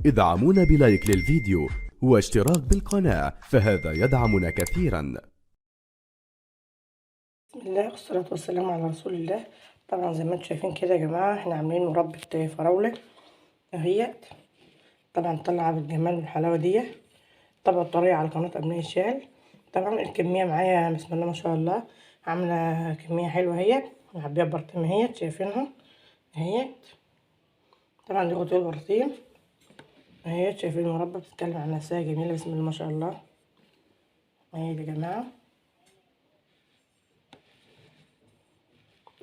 ادعمونا بلايك للفيديو واشتراك بالقناة، فهذا يدعمنا كثيرا. بسم الله والصلاة والسلام على رسول الله. طبعا زي ما انتم شايفين كده يا جماعة، احنا عاملين مربى فراولة اهيت. طبعا طالعة بالجمال والحلاوة دي. طبعا طريقة على قناة أبناء الشال. طبعا الكمية معايا بسم الله ما شاء الله، عاملة كمية حلوة اهيت. معبية برطيم اهيت، شايفينها اهيت. طبعا دي غطية برطيم اهيت. شايفين المربى بتتكلم عن نفسها جميلة بسم الله ما شاء الله اهيت يا جماعة.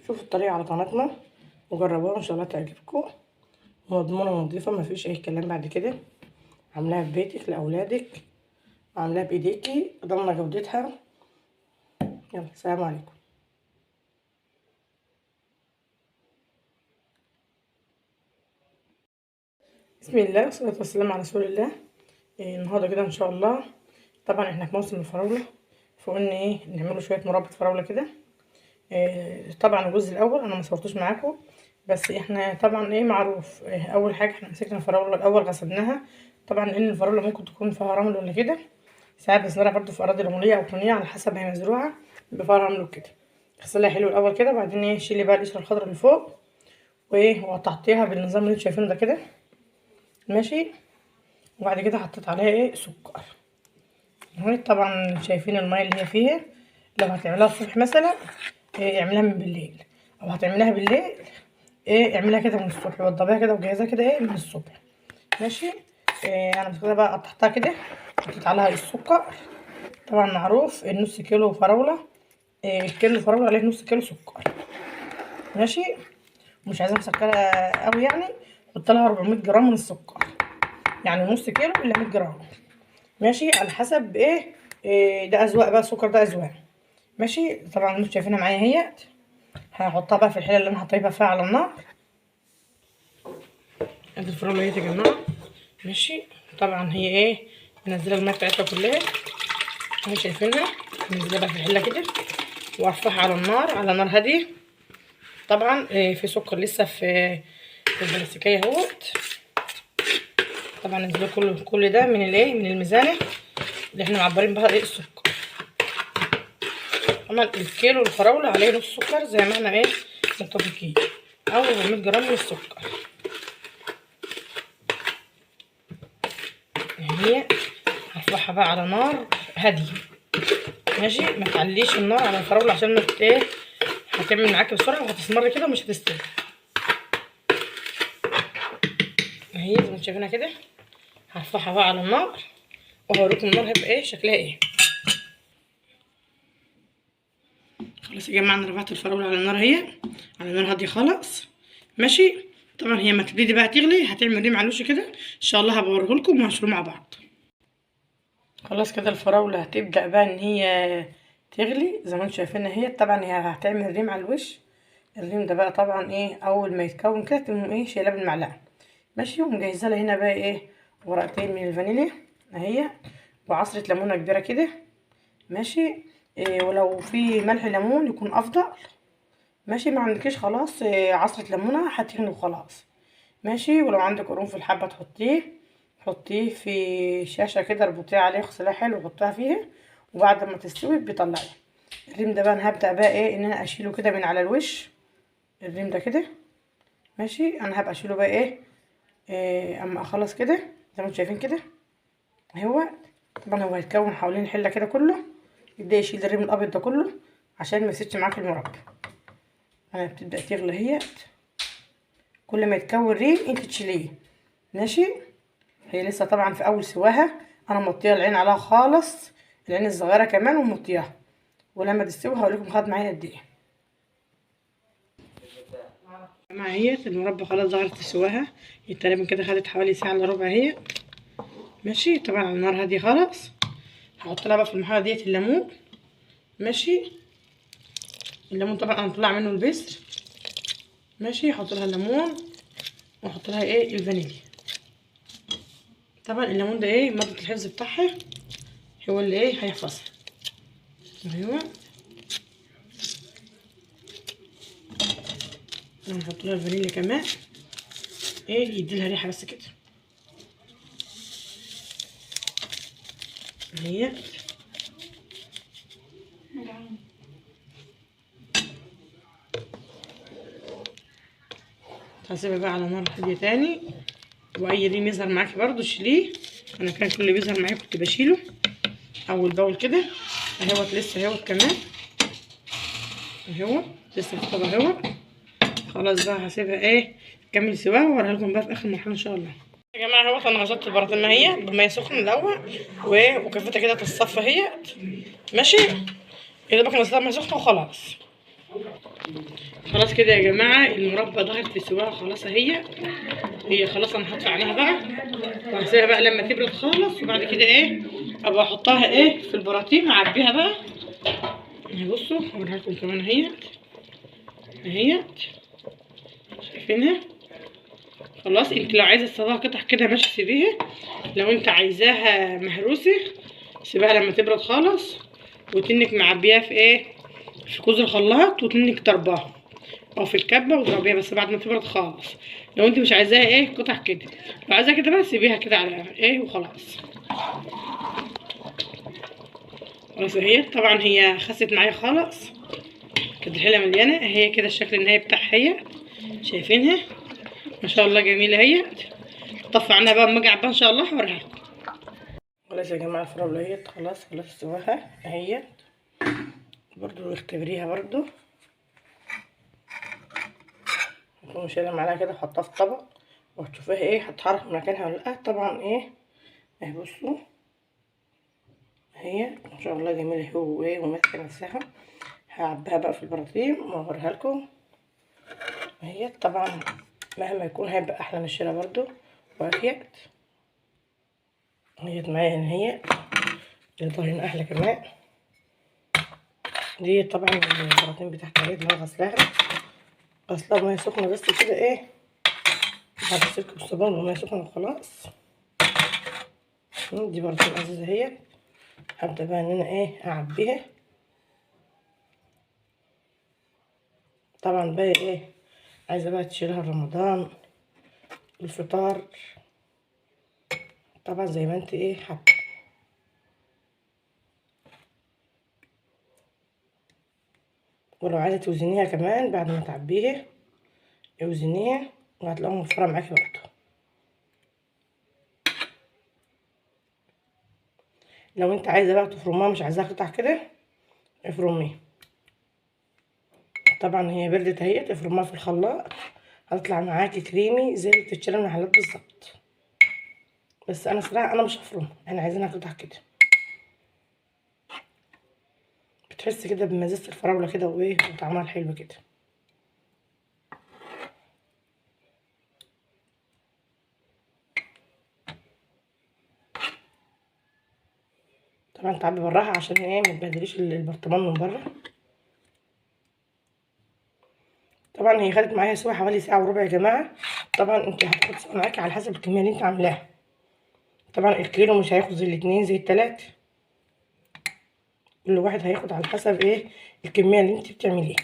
شوفوا الطريقة على قناتنا وجربوها ان شاء الله تعجبكم، مضمونة ونضيفة مفيش اي كلام بعد كده. عاملاها في بيتك لاولادك، عاملاها بايديكي، ضامنة جودتها. يلا السلام عليكم. بسم الله والصلاة والسلام على رسول الله. النهارده كده ان شاء الله، طبعا احنا في موسم الفراولة، فقلنا نعمله شوية مربى فراولة كده. طبعا الجزء الاول انا ما صورتوش معاكم، بس احنا طبعا معروف. اول حاجه احنا مسكنا الفراوله الاول غسلناها. طبعا ان الفراوله ممكن تكون فيها رمل ولا كده، ساعات بنزرعها برده في اراضي رمليه او طينيه على حسب هي مزروعه، بيبقى فيها رمل وكده. غسلها حلو الاول كده، وبعدين شيلي بقى القشره الخضراء اللي فوق وقطعتيها بالنظام اللي انتوا شايفينه ده كده ماشي. وبعد كده حطيت عليها سكر اهو. طبعا شايفين الميه اللي هي فيها، لو هتعملها الصبح مثلا اعملها من بالليل، او هتعملها بالليل اعملها كده من الصبح، وضبيها كده وجهزها كده من الصبح ماشي. انا كده بقى قطعتها كده، حطيت عليها السكر. طبعا معروف النص كيلو فراوله، الكيلو فراوله عليه نص كيلو سكر ماشي. مش عايزه مسكره قوي يعني، حط لها 400 جرام من السكر، يعني نص كيلو الا 100 جرام ماشي، على حسب ده اذواق بقى، السكر ده اذواق ماشي. طبعا انتوا شايفينها معايا اهيت. هحطها بقى في الحله اللي انا حطيتها فيها على النار. ادي الفراوله اهي يا جماعه ماشي. طبعا هي منزله الميه بتاعتها كلها اهي، شايفينها منزله بقى في الحله كده، وارفعها على النار على نار هاديه. طبعا في سكر لسه في البلاستيكيه اهوت. طبعا ننزل كل ده من الميزانه اللي احنا معبرين بها السكر. طبعا الكيلو الفراوله عليه نص سكر زي ما احنا متفقين، او 400 جرام من السكر. هي هرفعها بقى على نار هاديه ماشي، ما تعليش النار على الفراوله عشان ما هتعمل معاكي بسرعه وهتسمر كده ومش هتستوي. اهي زي ما انتم شايفينها كده. هرفعها بقى على النار وهوريكم النار هيبقى شكلها خلاص يا جماعه. انا رفعت الفراوله على النار اهي، على نار هاديه خالص ماشي. طبعا هي ما تبتدي بقى تغلي هتعمل ريم على الوش كده ان شاء الله، هبوريه لكم وهنشروه مع بعض. خلاص كده الفراوله هتبدا بقى ان هي تغلي زي ما انتم شايفينها اهي. طبعا هي هتعمل ريم على الوش. الريم ده بقى طبعا اول ما يتكون كده تقوم شايلاه بالمعلقه ماشي، ومجهزه لها هنا بقى ورقتين من الفانيليا اهي، وعصره ليمونه كبيره كده ماشي. ولو في ملح ليمون يكون افضل ماشي. ما عندكيش خلاص عصره ليمونه هتغلي وخلاص ماشي. ولو عندك قرنفل حبه حطيه في شاشه كده، اربطيه عليه، اغسليها حلو وحطها فيها، وبعد ما تستوي بيطلعي الريم ده بقى. انا هبدا بقى ان انا اشيله كده من على الوش، الريم ده كده ماشي. انا هبقى اشيله بقى اما اخلص كده زي ما انتم شايفين كده اهو. طبعا هو هيتكون حوالين الحله كده كله، يبدا يشيل الريم الابيض ده كله عشان ما يسيبش معاك المربى. انا بتبدا تغلي اهي، كل ما يتكون ريم انت تشيليه ماشي. هي لسه طبعا في اول سواها، انا مطيه العين عليها خالص، العين الصغيره كمان ومطياها، ولما تستوي هوريكم خد معايا قد ايه. معايا المربى خلاص ظهرت سواها، تقريبا كده خدت حوالي ساعه الا ربع اهي ماشي. طبعا على النار هاديه خالص. هحط لها بقى في المرحله ديت الليمون ماشي. الليمون طبعا انا مطلع منه البذر ماشي. احط لها الليمون واحط لها الفانيليا. طبعا الليمون ده مادة الحفظ بتاعها، هو اللي هيحفظها ايوه. نحط لها الفانيليا كمان يدي لها ريحه بس كده اهي. هسيبها بقى على نار هاديه تاني، واي ريم يظهر معاكي برضو شيليه. انا كان كل اللي بيظهر معايا كنت بشيله اول باول كده. اهوت لسه اهوت كمان اهوت لسه في الطبق اهوت. خلاص بقى هسيبها ايه تكمل سواها واوريها لكم بقى في اخر مرحله ان شاء الله. يا جماعه اهوت انا غسلت البراطين ما هي بميه سخنه الاول وكفتها كده تتصفى اهي ماشي. يا دوبك نغسلها بميه سخنه وخلاص. خلاص كده يا جماعه المربى دخلت في سواها خلاص اهي. هي خلاص انا هطفي عليها بقى وهسيبها بقى لما تبرد خالص، وبعد كده ايه ابقى احطها ايه في البراطين اعبيها بقى اهي. بصوا هوريها لكم كمان اهيت شايفينها. خلاص انت لو عايزه تسيبها قطع كده ماشي سيبيها، لو انت عايزاها مهروسه سيبها لما تبرد خالص وتنك معبيها في ايه في كوز الخلاط وتنك ضرباها او في الكبه وتضربيها بس بعد ما تبرد خالص. لو انت مش عايزاها ايه قطع كده، لو عايزاها كده بقى سيبيها كده على ايه وخلاص. خلاص اهي طبعا هي خست معايا خالص، كانت الحله مليانه اهي كده الشكل النهائي بتاعها هي شايفينها ما شاء الله جميله اهي. طفي عنها بقى اما اجي اعبيها ان شاء الله هوريها لكم. خلاص يا جماعه الفراوله اهي خلاص سواها اهي برضو اختبريها برضو. هتقوم شايله معاها كده حطها في طبق وهتشوفيها ايه هتتحرك من مكانها ولا لا. طبعا ايه اهي بصوا اهي ما شاء الله جميله اهي وايه وماسكه نفسها. هعبيها بقى في البراطين واوريها لكم اهي. طبعا مهما يكون هيبقى احلى من الشارع برضو وافيد. هي معايا ان هي الطاجن احلى كمان. دي طبعا البراطين بتاعتي اهي اللي انا غسلاها بميه سخنه بس كده ايه بعد السلك بالصابون وميه سخنه وخلاص. دي براطين ازازه اهي. هبدا بقى ان انا ايه اعبيها. طبعا بقى ايه عايزه بقى تشيلها رمضان الفطار طبعا زي ما انت ايه حابه. ولو عايزه توزنيها كمان بعد ما تعبيها اوزنيها وهتلاقيها موفره معاكي برضه. لو انت عايزه بقى تفرميها مش عايزاها قطع كده افرميها. طبعا هي بردت اهي افرميها في الخلاط هتطلع معاكي كريمي زي اللي بتشتري من المحلات بالظبط. بس انا صراحه انا مش هفرمها احنا عايزينها قطع كده. بتحس كده بمزازه الفراوله كده وايه وطعمها الحلو كده. طبعا تعبي براها عشان ايه ما تبهدليش البرطمان من بره. طبعا هي خدت معايا سوا حوالي ساعه وربع يا جماعه. طبعا انت هتاخد سوا معاكي على حسب الكميه اللي انت عاملاها. طبعا الكيلو مش هياخد زي الاتنين زي التلاتة. كل واحد هياخد على حسب ايه الكميه اللي انت بتعمليها.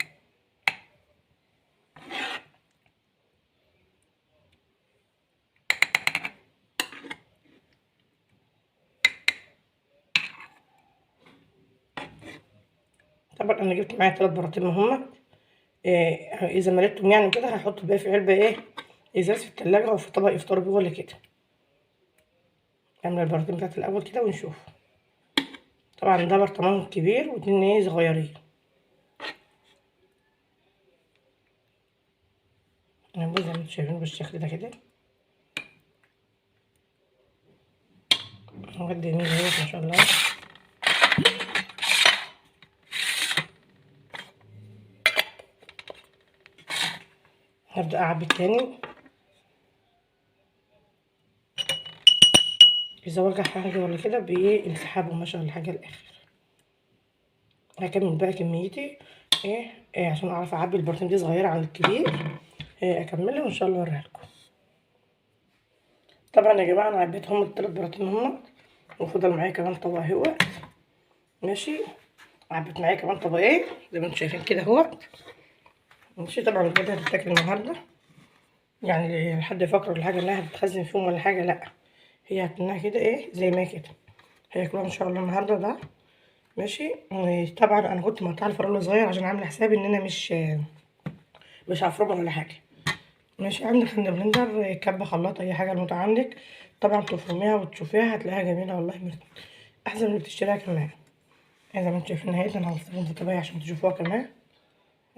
طبعا انا جبت معايا 3 براطين هما إيه اذا مليتهم يعني كده هحط بقى في علبه ايه ازاز في التلاجة او في طبق يفطروا بيه ولا كده. نعمل البراطين بتاعت الاول كده ونشوف. طبعا ده برطمان كبير واتنين ايه صغيرين. انا زي ما انتم شايفين بالشكل ده كده بجد جميل اهوت ما شاء الله. هبدأ اعبي التاني. اذا وجع حاجه ولا كده بايه انسحابه ما شاء الله حاجه الاخر. هكمل بقى كميتي إيه عشان اعرف اعبي البراطين دي صغيره عن الكبير. اكملها وان شاء الله اوريها لكم. طبعا يا جماعه انا عبيتهم ال3 براطين هما وفضل معايا كمان طبق اهوت ماشي. عبيت معايا كمان طبقين زي ما انتم شايفين كده اهوت ماشي. طبعا الغدا هتتاكل النهارده يعني حد يفكر ولا حاجه انها هتتخزن فيهم ولا حاجه لا. هي هتنها كده ايه زي ما هي كده هياكلوها ان شاء الله النهارده ده. ماشي. وطبعا انا كنت مقطعه الفراوله صغير عشان عامله حسابي ان انا مش هفرمها ولا حاجه. ماشي. عندك عند بلندر كبه خلاط اي حاجه الموت عندك، طبعا تفرميها وتشوفيها هتلاقيها جميله والله، احسن من اللي بتشتريها كمان. زي ما انتم شايفين اهيت، انا هحطهم في طباية عشان تشوفوها كمان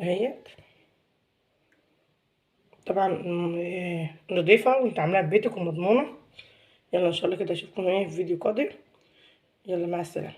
اهيت. طبعا نضيفه وانت عاملاها في بيتك ومضمونه. يلا ان شاء الله كده اشوفكم ايه في فيديو قادم. يلا مع السلامه.